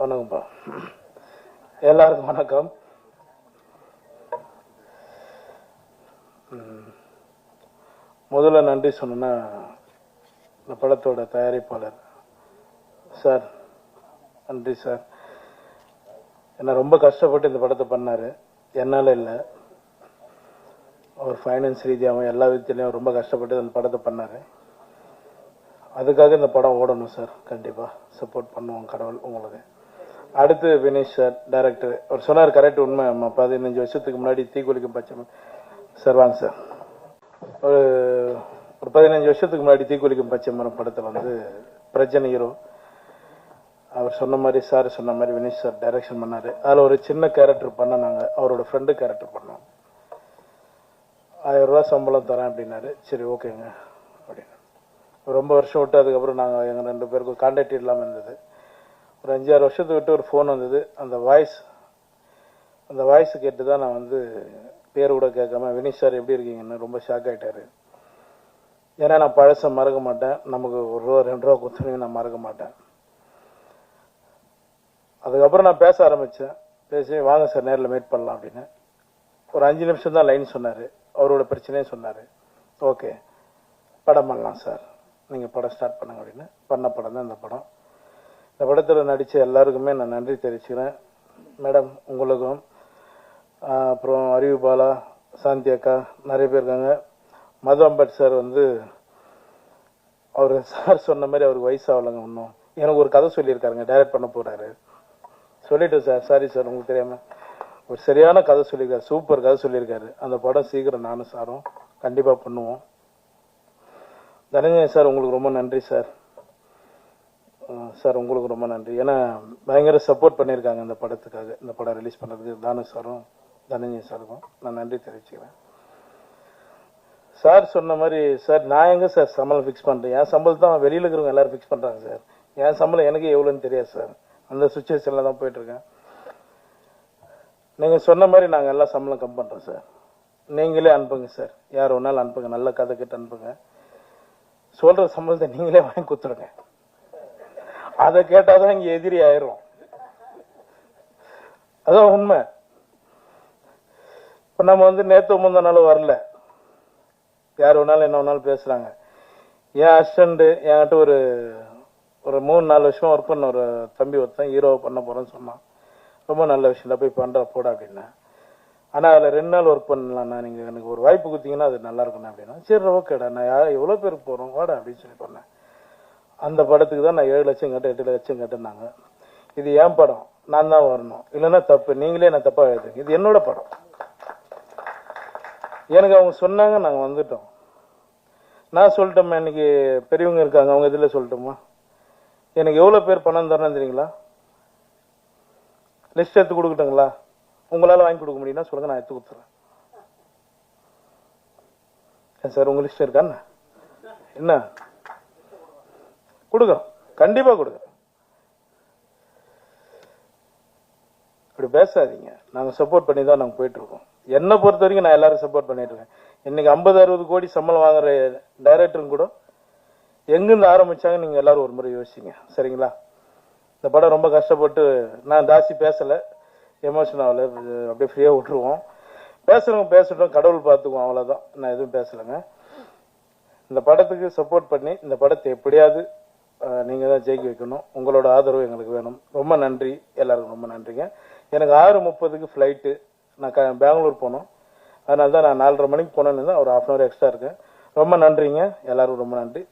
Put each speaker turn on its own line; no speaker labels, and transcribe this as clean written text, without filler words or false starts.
வணக்கம்ப்பா. எல்லாருக்கும் வணக்கம். முதல்ல நன்றி சொன்னா இந்த படத்தோட தயாரிப்பாளர் சார், நன்றி சார். என்ன ரொம்ப கஷ்டப்பட்டு இந்த படத்தை பண்ணாரு. என்னால இல்லை, அவர் ஃபைனான்ஸ் ரீதியாகவும் எல்லா விதத்திலையும் ரொம்ப கஷ்டப்பட்டு அந்த படத்தை பண்ணாரு. அதுக்காக இந்த படம் ஓடணும் சார். கண்டிப்பா சப்போர்ட் பண்ணுவோம் கடவுள் உங்களுக்கு. அடுத்து வினேஷ் சார், டைரக்டர். அவர் சொன்னார் கரெக்ட், உண்மை. 15 வருஷத்துக்கு முன்னாடி தீக்குளிக்கும் பச்சை சார் வாங்க சார். ஒரு 15 வருஷத்துக்கு முன்னாடி தீக்குளிக்கும் பச்சை மரம் படத்தில் வந்து பிரச்சனை ஹீரோ. அவர் சொன்ன மாதிரி, சார் சொன்ன மாதிரி வினேஷ் சார் டைரக்ஷன் பண்ணாரு. அதில் ஒரு சின்ன கேரக்டர் பண்ண, நாங்கள் அவரோட ஃப்ரெண்டு கேரக்டர் பண்ணோம். 1000 ரூபா சம்பளம் தரேன் அப்படின்னாரு. சரி ஓகேங்க அப்படின்னு. ரொம்ப வருஷம் விட்டு அதுக்கப்புறம் நாங்கள் எங்கள் 2 பேருக்கும் கான்டாக்ட் இல்லாமல் இருந்தது. ஒரு 5-6 வருஷத்தை விட்டு ஒரு ஃபோன் வந்தது. அந்த வாய்ஸ் கேட்டு தான் நான் வந்து பேர் கூட கேட்காம வினீஷ் சார் எப்படி இருக்கீங்கன்னு ரொம்ப ஷாக் ஆகிட்டாரு. ஏன்னா நான் பழசை மறக்க மாட்டேன். நமக்கு 1 ரூபா 2 ரூபா கொடுத்தனையும் நான் மறக்க மாட்டேன். அதுக்கப்புறம் நான் பேச ஆரம்பித்தேன். பேசி வாங்க சார் நேரில் மீட் பண்ணலாம் அப்படின்னு. ஒரு 5 நிமிஷம் தான் லைன் சொன்னார். அவரோட பிரச்சனையும் சொன்னார். ஓகே படம் பண்ணலாம் சார், நீங்கள் படம் ஸ்டார்ட் பண்ணுங்க அப்படின்னு. பண்ண படம் தான் இந்த படம். இந்த படத்தில் நடித்த எல்லாருக்குமே நான் நன்றி தெரிவிச்சுக்கிறேன். மேடம் உங்களுக்கும், அப்புறம் அறிவு பாலா, சாந்தி அக்கா, நிறைய பேர் இருக்காங்க. மது அம்பட் சார் வந்து அவர் சார் சொன்ன மாதிரி அவருக்கு வயசாகலைங்க இன்னும். எனக்கு ஒரு கதை சொல்லியிருக்காருங்க, டைரக்ட் பண்ண போகிறாரு. சொல்லிட்டேன் சார், சாரி சார் உங்களுக்கு தெரியாமல். ஒரு சரியான கதை சொல்லியிருக்காரு, சூப்பர் கதை சொல்லியிருக்காரு. அந்த படம் சீக்கிரம் நானும் சாரும் கண்டிப்பாக பண்ணுவோம். தனஞ்சயன் சார் உங்களுக்கு ரொம்ப நன்றி சார். சார் உங்களுக்கு ரொம்ப நன்றி. ஏன்னா பயங்கர சப்போர்ட் பண்ணியிருக்காங்க இந்த படத்துக்காக. இந்த படம் ரிலீஸ் பண்ணுறதுக்கு தானு சாரும் தனஞ்சயன் சாருக்கும் நான் நன்றி தெரிவிச்சுக்கிறேன். சார் சொன்ன மாதிரி, சார் நான் எங்கே சார் சம்பளம் ஃபிக்ஸ் பண்ணுறேன்? என் சம்பளம் தான் வெளியில் இருக்கிறவங்க எல்லாரும் ஃபிக்ஸ் பண்ணுறாங்க சார். என் சம்பளம் எனக்கு எவ்வளோன்னு தெரியாது சார். அந்த சுச்சுவேஷனில் தான் போயிட்டுருக்கேன். நீங்கள் சொன்ன மாதிரி நாங்கள் எல்லாம் சம்பளம் கம் பண்ணுறோம் சார். நீங்களே அனுப்புங்க சார், யார் ஒன்றாலும் அனுப்புங்க. நல்ல கதை கிட்ட அனுப்புங்க. சொல்கிற சம்பளத்தை நீங்களே வாங்கி கொடுத்துருங்க. அதை கேட்டாதான் இங்கே எதிரி ஆயிரும். அதான் உண்மை. இப்போ நம்ம வந்து நேற்று முந்தினாலும் வரல, யார் வேணாலும் என்ன வேணாலும் பேசுகிறாங்க. என் அசிஸ்டண்ட் என்கிட்ட ஒரு 3-4 வருஷமா ஒர்க் பண்ண ஒரு தம்பி ஒருத்தன் ஹீரோவை பண்ண போகிறேன்னு சொன்னான். ரொம்ப நல்ல விஷயம், போய் பண்ணுற போட அப்படின்னா. ஆனால் அதில் 2 நாள் ஒர்க் பண்ணலாம்ண்ணா, நீங்கள் எனக்கு ஒரு வாய்ப்பு கொடுத்தீங்கன்னா அது நல்லா இருக்குண்ணா அப்படின்னா. சரி ஓகேடா, நான் எவ்வளோ பேருக்கு போகிறோம் வாடா அப்படின்னு சொல்லி பண்ணேன். அந்த படத்துக்கு தான் நான் 7 லட்சம் கேட்டேன், 8 லட்சம் கேட்டேன்னாங்க. இது என் படம், நான் தான் வரணும், இல்லைன்னா தப்பு, நீங்களே நான் தப்பாக எழுதுங்க. இது என்னோட படம். எனக்கு அவங்க சொன்னாங்க, நாங்கள் வந்துட்டோம். நான் சொல்லிட்டோம்மா, இன்னைக்கு பெரியவங்க இருக்காங்க, அவங்க இதில் சொல்லட்டுமா? எனக்கு எவ்வளோ பேர் பணம் தரணும் தெரியுங்களா? லிஸ்ட் எடுத்து கொடுக்கட்டுங்களா? உங்களால் வாங்கி கொடுக்க முடியும்னா சொல்லுங்க, நான் எடுத்து கொடுத்துறேன். சார் உங்க லிஸ்ட் இருக்கான்னு என்ன கொடுங்க, கண்டிப்பா கொடுங்க. இப்படி பேசாதீங்க. நாங்க சப்போர்ட் பண்ணி தான் நாங்க போயிட்டு இருக்கோம். என்னை பொறுத்த வரைக்கும் நான் எல்லாரும் சப்போர்ட் பண்ணிட்டு இருக்கேன். இன்னைக்கு 50-60 கோடி சம்பளம் வாங்குற டைரக்டரும் கூட எங்கிருந்து ஆரம்பிச்சாங்க நீங்க எல்லாரும் ஒரு முறை யோசிங்க, சரிங்களா? இந்த படம் ரொம்ப கஷ்டப்பட்டு, நான் தாசி பேசல, எமோஷன் ஆகல, அப்படியே ஃப்ரீயா விட்டுருவோம். பேசுறவங்க பேசட்டும், கடவுள் பார்த்துக்குவோம், அவ்வளவுதான். நான் எதுவும் பேசலைங்க. இந்த படத்துக்கு சப்போர்ட் பண்ணி இந்த படத்தை எப்படியாவது நீங்க தான் ஜெயிக்க வைக்கணும். உங்களோட ஆதரவு எங்களுக்கு வேணும். ரொம்ப நன்றி, எல்லாருக்கும் ரொம்ப நன்றிங்க. எனக்கு 6:30க்கு ஃப்ளைட்டு. நான் பெங்களூர் போனோம். அதனால தான் நான் 4:30 மணிக்கு போனேன்னு தான் ஒரு 1/2 hour எக்ஸ்ட்ரா இருக்கேன். ரொம்ப நன்றிங்க, எல்லாருக்கும் ரொம்ப நன்றி.